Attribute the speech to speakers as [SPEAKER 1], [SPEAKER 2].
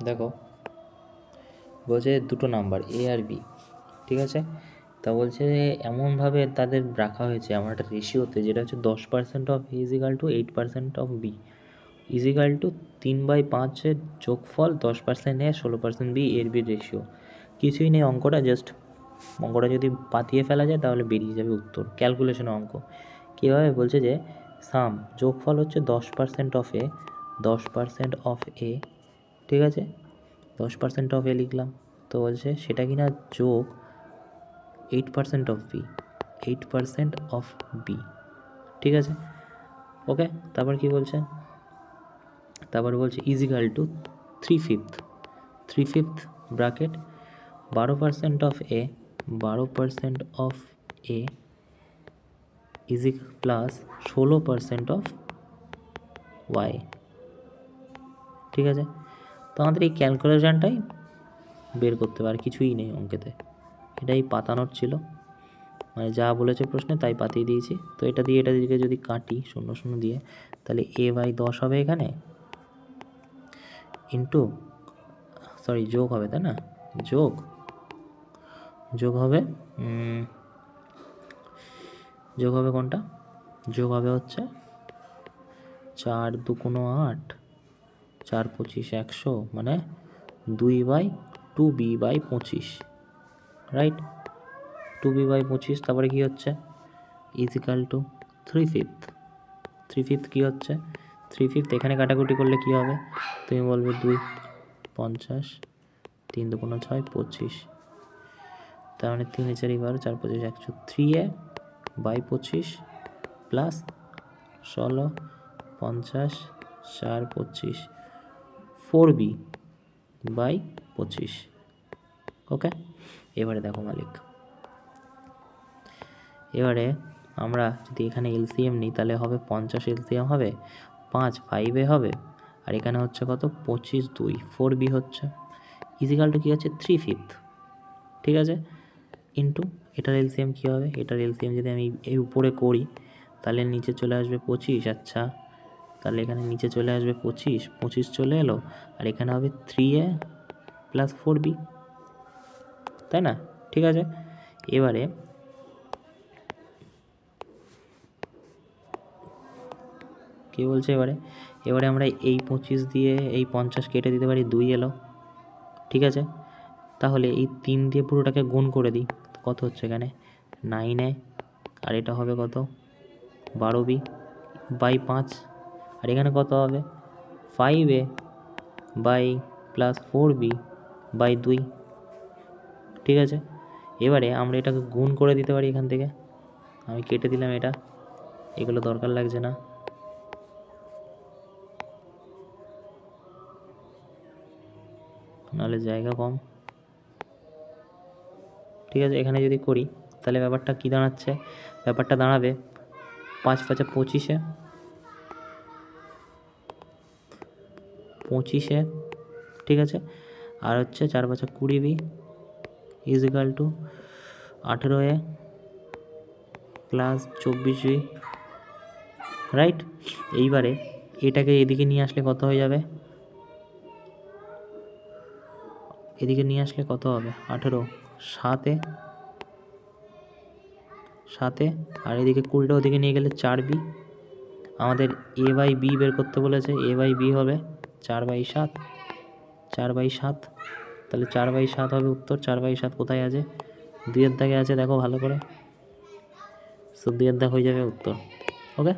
[SPEAKER 1] দেখো বলছে দুটো নাম্বার এ আর বি, ঠিক আছে। তা বলছে এমনভাবে তাদের রাখা হয়েছে এমন একটা রেশিওতে, যেটা হচ্ছে 10% of A equal to 8% of B equal to 3/5 যোগফল 10% এ 16% বি এর বি রেশিও। কিছুই নেই অঙ্কটা, জাস্ট অঙ্কটা যদি পাতিয়ে ফেলা যায় তাহলে বেরিয়ে যাবে উত্তর, ক্যালকুলেশনের অঙ্ক। কীভাবে বলছে যে সাম যোগফল হচ্ছে 10% অফ এ, 10% অফ এ, ঠিক আছে, 10% অফ এ লিখলাম। তো বলছে সেটা কিনা যোগ 8% অফ বি, 8% অফ বি, ঠিক আছে। ওকে, তারপর কি বলছে, তারপর বলছে is equal to 3/5 bracket 12% of A, 12% of A is equal plus 16% of Y, ঠিক আছে। তো আমাদের এই ক্যালকুলেশনটাই বের করতে পারে, কিছুই নেই অঙ্কেতে, এটাই পাতানোর ছিল, মানে যা বলেছে প্রশ্নে তাই পাতিয়ে দিয়েছি। তো এটা দিয়ে এটা দিকে যদি কাটি 0 0 দিয়ে, তাহলে a/10 হবে এখানে, ইন্টু সরি যোগ হবে, তাই না, যোগ হবে কোনটা, যোগ হবে হচ্ছে 4 2 8, 4 25 100, মানে 2/2b/25, রাইট, 2b/25। তারপরে কি হচ্ছে ইজিক্যাল টু 3/5 কি হচ্ছে 3/5, এখানে কাটাকুটি করলে কি হবে, তুমি বলবে 2 50, 3 2 6 25, তার মানে 3 4 12, 4 25 100, 3a/25 প্লাস 16 50 4 25, 4b/25। ওকে, এবারে দেখো মালিক, এবারে আমরা যদি এখানে এলসিএম নিই তাহলে হবে 50 এলসিএম হবে 5 5 হবে, আর এখানে হচ্ছে কত 25 2 4b হচ্ছে, ইজিক্যাল টু কী হচ্ছে 3/5, ঠিক আছে, ইন্টু এটার এলসিএম কী হবে, এটার এলসিএম যদি আমি এই উপরে করি তাহলে নিচে চলে আসবে 25, আচ্ছা তাহলে এখানে নিচে চলে আসবে 25 চলে এলো, আর এখানে হবে 3a প্লাস 4b, তাই না, ঠিক আছে। এবারে কী বলছে, এবারে আমরা এই 25 দিয়ে এই 50 কেটে দিতে পারি, 2 এলো, ঠিক আছে। তাহলে এই 3 দিয়ে পুরোটাকে গুণ করে দিই, কত হচ্ছে এখানে 9a, আর এটা হবে কত 12b/5, আর এখানে কত হবে 5a প্লাস 4b/2, ঠিক আছে। এবারে আমরা এটাকে গুণ করে দিতে পারি, এখান থেকে আমি কেটে দিলাম, এটা এগুলো দরকার লাগছে না, নাহলে জায়গা কম, ঠিক আছে। এখানে যদি করি তাহলে ব্যাপারটা কী দাঁড়াচ্ছে, ব্যাপারটা দাঁড়াবে 5 5 25, ঠিক আছে, আর হচ্ছে 4 5 20b is equal two 18a plus 24b, right. এইবারে এটাকে এদিকে নিয়ে আসলে কত হয়ে যাবে, এদিকে নিয়ে আসলে কত হবে 18 7, আর এদিকে 20টা ওদিকে নিয়ে গেলে 4b, আমাদের a/b বের করতে বলেছে, a/b হবে 4/7, তাহলে 4/7 হবে উত্তর। 4/7 কোথায় আছে, 2 এর দাগে আছে, দেখো ভালো করে, সো 2 এর দাগ হয়ে যাবে উত্তর। ওকে।